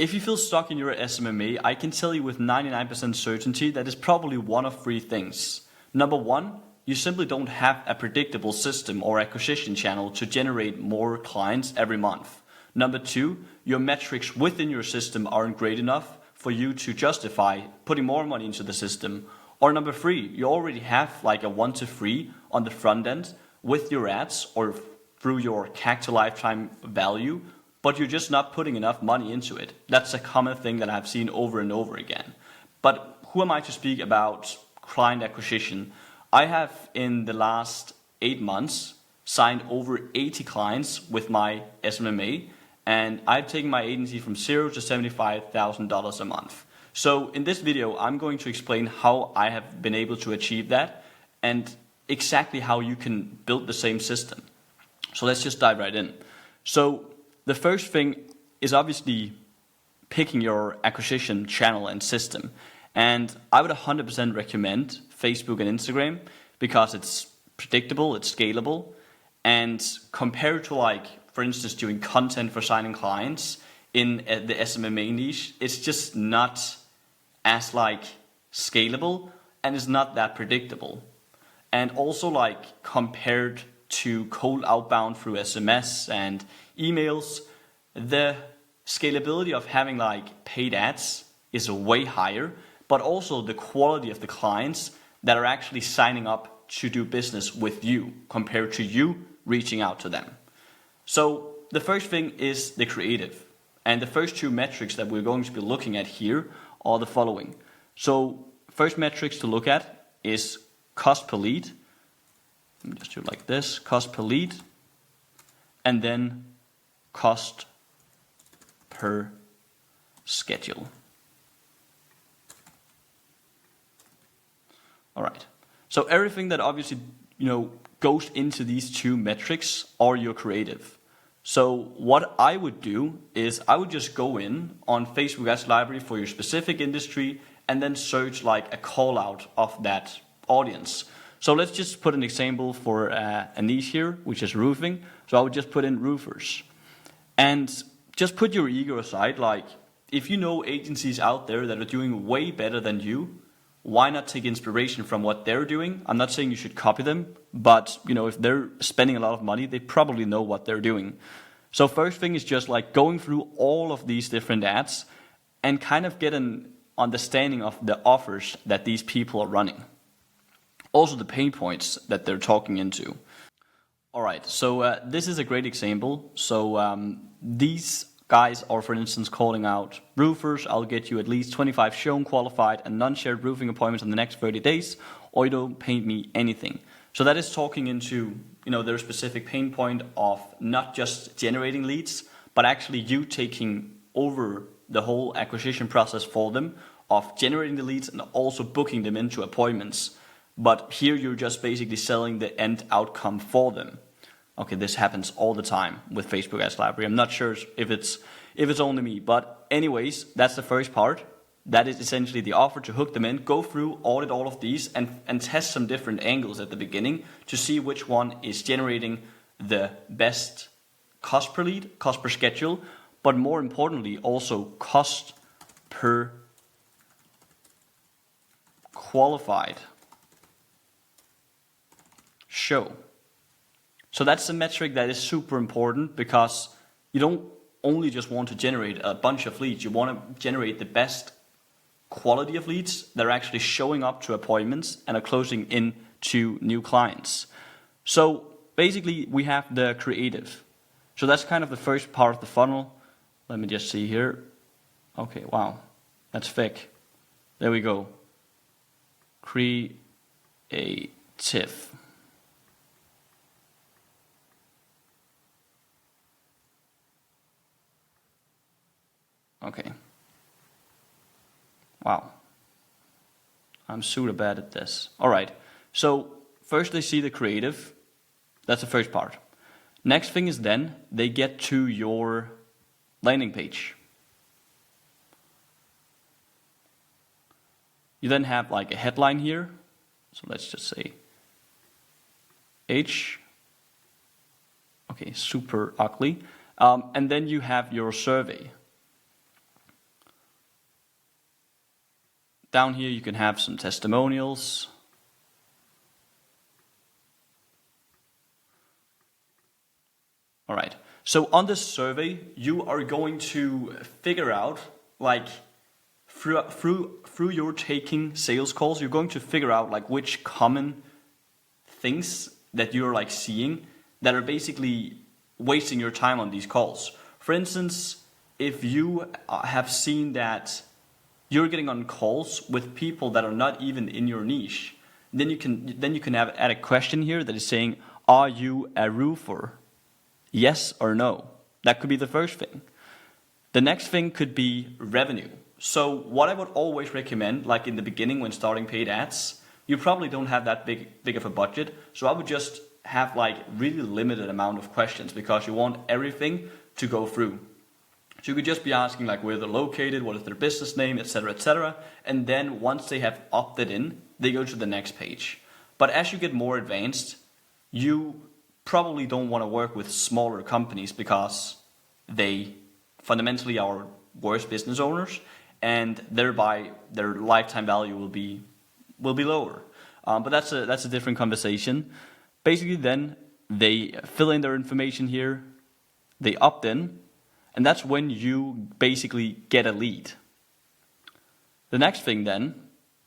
If you feel stuck in your SMMA, I can tell you with 99% certainty that it's probably one of three things. Number one, you simply don't have a predictable system or acquisition channel to generate more clients every month. Number two, your metrics within your system aren't great enough for you to justify putting more money into the system. Or number three, you already have like a 1 to 3 on the front end with your ads or through your CAC to lifetime value, but you're just not putting enough money into it. That's a common thing that I've seen over and over again. But who am I to speak about client acquisition? I have in the last 8 months signed over 80 clients with my SMMA, and I've taken my agency from $0 to $75,000 a month. So in this video, I'm going to explain how I have been able to achieve that and exactly how you can build the same system. So let's just dive right in. So the first thing is obviously picking your acquisition channel and system. And I would 100% recommend Facebook and Instagram because it's predictable, it's scalable, and compared to like, for instance, doing content for signing clients in the SMMA niche, it's just not as like scalable and it's not that predictable. And also like compared to cold outbound through SMS and emails, the scalability of having like paid ads is way higher, but also the quality of the clients that are actually signing up to do business with you compared to you reaching out to them. So the first thing is the creative. And the first two metrics that we're going to be looking at here are the following. So first metrics to look at is cost per lead. Let me just do it like this, cost per lead, and then cost per schedule. All right. So everything that obviously, goes into these two metrics are your creative. So what I would do is I would just go in on Facebook Ads Library for your specific industry and then search like a call out of that audience. So let's just put an example for a niche here, which is roofing. So I would just put in roofers. And just put your ego aside. Like, if you know agencies out there that are doing way better than you, why not take inspiration from what they're doing? I'm not saying you should copy them, but if they're spending a lot of money, they probably know what they're doing. So first thing is just like going through all of these different ads and kind of get an understanding of the offers that these people are running. Also the pain points that they're talking into. All right, so this is a great example. So these guys are, for instance, calling out roofers. I'll get you at least 25 shown, qualified, and non-shared roofing appointments in the next 30 days, or you don't pay me anything. So that is talking into their specific pain point of not just generating leads, but actually you taking over the whole acquisition process for them of generating the leads and also booking them into appointments. But here you're just basically selling the end outcome for them. Okay, this happens all the time with Facebook Ads Library. I'm not sure if it's only me, but anyways, that's the first part. That is essentially the offer to hook them in, go through, audit all of these, and test some different angles at the beginning to see which one is generating the best cost per lead, cost per schedule, but more importantly, also cost per qualified show. So that's a metric that is super important because you don't only just want to generate a bunch of leads, you want to generate the best quality of leads that are actually showing up to appointments and are closing in to new clients. So basically we have the creative. So that's kind of the first part of the funnel. Let me just see here. Okay, wow, that's thick. There we go. Creative. Okay. Wow. I'm super bad at this. All right. So first they see the creative. That's the first part. Next thing is then they get to your landing page. You then have like a headline here. So let's just say H. Okay, super ugly. And then you have your survey. down here you can have some testimonials. All right, so on this survey, you are going to figure out, like, through your taking sales calls, you're going to figure out like which common things that you're like seeing that are basically wasting your time on these calls. For instance, if you have seen that you're getting on calls with people that are not even in your niche, then you can add a question here that is saying, are you a roofer? Yes or no? That could be the first thing. The next thing could be revenue. So what I would always recommend, like in the beginning when starting paid ads, you probably don't have that big of a budget. So I would just have like really limited amount of questions because you want everything to go through. So you could just be asking like where they're located, what is their business name, etc., etc. And then once they have opted in, they go to the next page. But as you get more advanced, you probably don't want to work with smaller companies because they fundamentally are worse business owners, and thereby their lifetime value will be lower. But that's a different conversation. Basically, then they fill in their information here, they opt in, and that's when you basically get a lead. The next thing then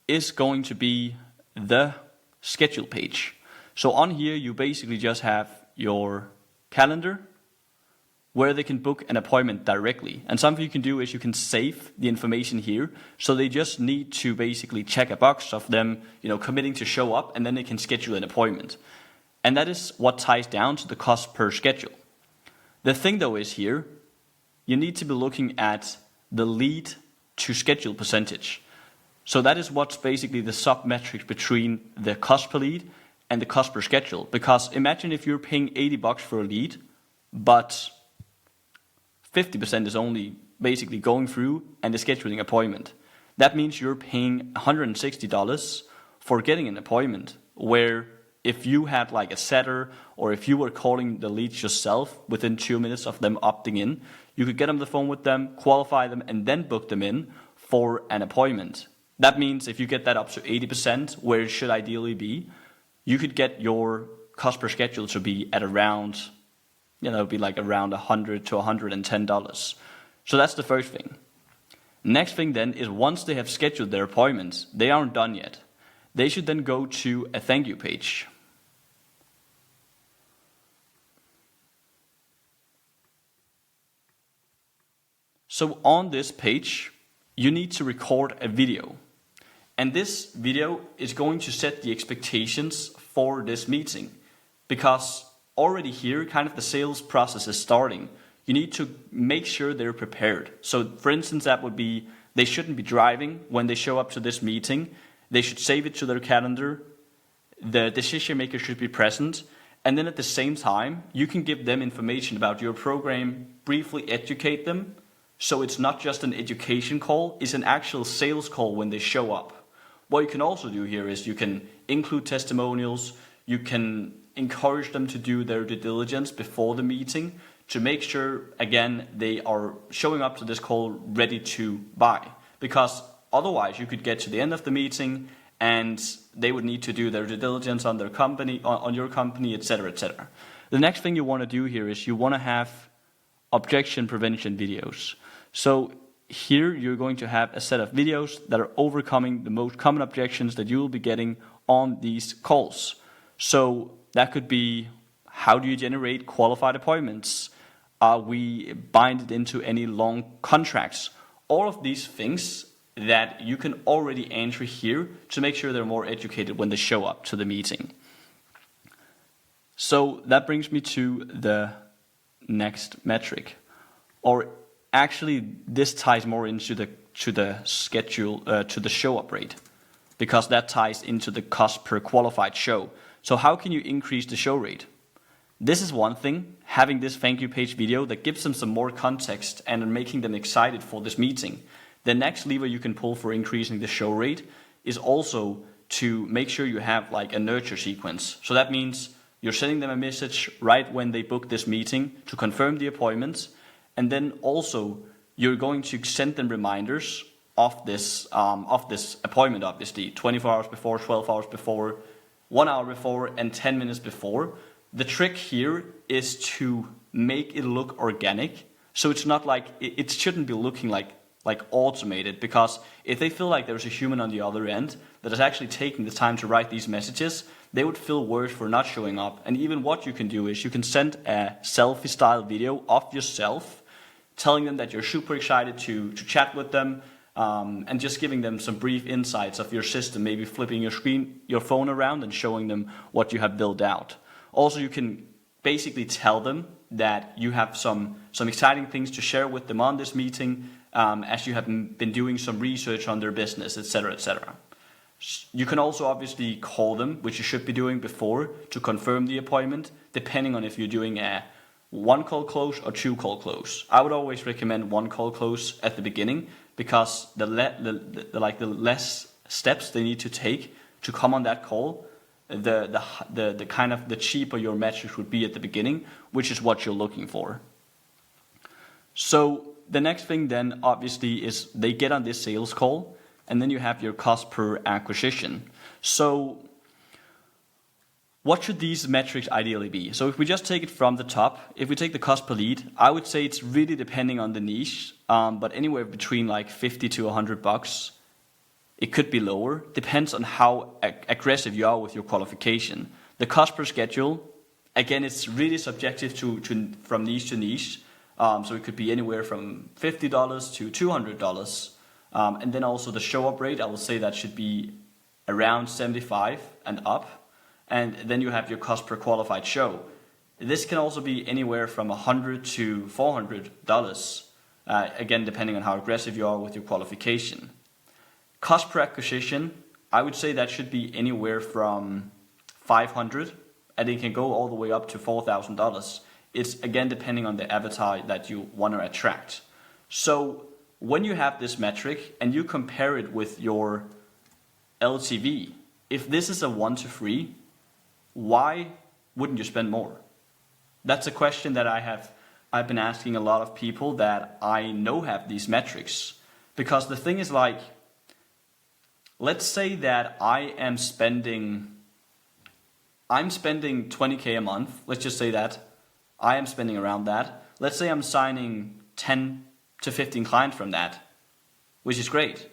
is going to be the schedule page. So on here, you basically just have your calendar where they can book an appointment directly. And something you can do is you can save the information here. So they just need to basically check a box of them, committing to show up, and then they can schedule an appointment. And that is what ties down to the cost per schedule. The thing though is here, you need to be looking at the lead to schedule percentage. So that is what's basically the sub-metric between the cost per lead and the cost per schedule. Because imagine if you're paying $80 for a lead, but 50% is only basically going through and the scheduling appointment. That means you're paying $160 for getting an appointment, where if you had like a setter or if you were calling the leads yourself within 2 minutes of them opting in, you could get on the phone with them, qualify them, and then book them in for an appointment. That means if you get that up to 80%, where it should ideally be, you could get your cost per schedule to be at around, be like around $100 to $110. So that's the first thing. Next thing then is once they have scheduled their appointments, they aren't done yet. They should then go to a thank you page. So on this page, you need to record a video. And this video is going to set the expectations for this meeting, because already here, kind of the sales process is starting. You need to make sure they're prepared. So for instance, that would be, they shouldn't be driving when they show up to this meeting. They should save it to their calendar. The decision maker should be present. And then at the same time, you can give them information about your program, briefly educate them. So it's not just an education call, it's an actual sales call when they show up. What you can also do here is you can include testimonials, you can encourage them to do their due diligence before the meeting to make sure, again, they are showing up to this call ready to buy. Because otherwise you could get to the end of the meeting and they would need to do their due diligence on their company, on your company, etc., etc. The next thing you want to do here is you want to have objection prevention videos. So here you're going to have a set of videos that are overcoming the most common objections that you will be getting on these calls. So that could be, how do you generate qualified appointments? Are we binded into any long contracts? All of these things that you can already enter here to make sure they're more educated when they show up to the meeting. So that brings me to the next metric, or actually this ties more into the schedule, to the show up rate, because that ties into the cost per qualified show. So how can you increase the show rate? This is one thing, having this thank you page video that gives them some more context and making them excited for this meeting. The next lever you can pull for increasing the show rate is also to make sure you have like a nurture sequence. So that means you're sending them a message right when they book this meeting to confirm the appointments, and then also you're going to send them reminders of this appointment, obviously 24 hours before, 12 hours before, 1 hour before, and 10 minutes before. The trick here is to make it look organic. So it's not like, it shouldn't be looking like automated, because if they feel like there's a human on the other end that is actually taking the time to write these messages, they would feel worse for not showing up. And even what you can do is you can send a selfie style video of yourself, telling them that you're super excited to chat with them, and just giving them some brief insights of your system, maybe flipping your phone around and showing them what you have built out. Also, you can basically tell them that you have some exciting things to share with them on this meeting, as you have been doing some research on their business, etc., etc. You can also obviously call them, which you should be doing before, to confirm the appointment, depending on if you're doing a 1 call close or 2 call close. I would always recommend 1 call close at the beginning, because the less steps they need to take to come on that call, the cheaper your metrics would be at the beginning, which is what you're looking for. So the next thing then obviously is they get on this sales call, and then you have your cost per acquisition. So what should these metrics ideally be? So if we just take it from the top, if we take the cost per lead, I would say it's really depending on the niche, but anywhere between like $50 to $100. It could be lower, depends on how aggressive you are with your qualification. The cost per schedule, again, it's really subjective from niche to niche. So it could be anywhere from $50 to $200. And then also the show up rate, I will say that should be around 75 and up. And then you have your cost per qualified show. This can also be anywhere from $100 to $400, again, depending on how aggressive you are with your qualification. Cost per acquisition, I would say that should be anywhere from $500, and it can go all the way up to $4,000. It's again depending on the avatar that you want to attract. So when you have this metric and you compare it with your LTV, if this is a 1 to 3, why wouldn't you spend more? That's a question that I've been asking a lot of people that I know have these metrics. Because the thing is, like, let's say that I'm spending 20K a month. Let's just say that I am spending around that. Let's say I'm signing 10 to 15 clients from that, which is great.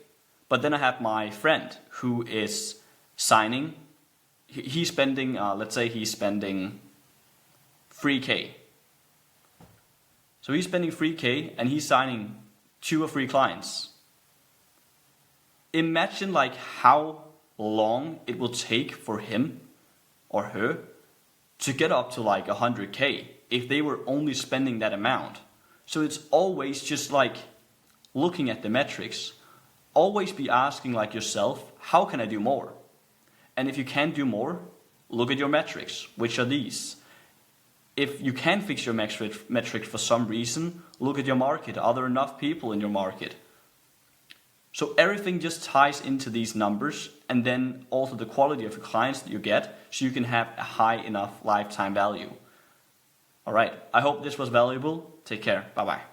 But then I have my friend who is signing. He's spending, let's say he's spending 3K. So he's spending 3K and he's signing 2 or 3 clients. Imagine like how long it will take for him or her to get up to like 100K if they were only spending that amount. So it's always just like looking at the metrics. Always be asking like yourself, how can I do more? And if you can't do more, look at your metrics. Which are these? If you can fix your metrics for some reason, look at your market. Are there enough people in your market? So everything just ties into these numbers, and then also the quality of the clients that you get, so you can have a high enough lifetime value. All right, I hope this was valuable. Take care. Bye-bye.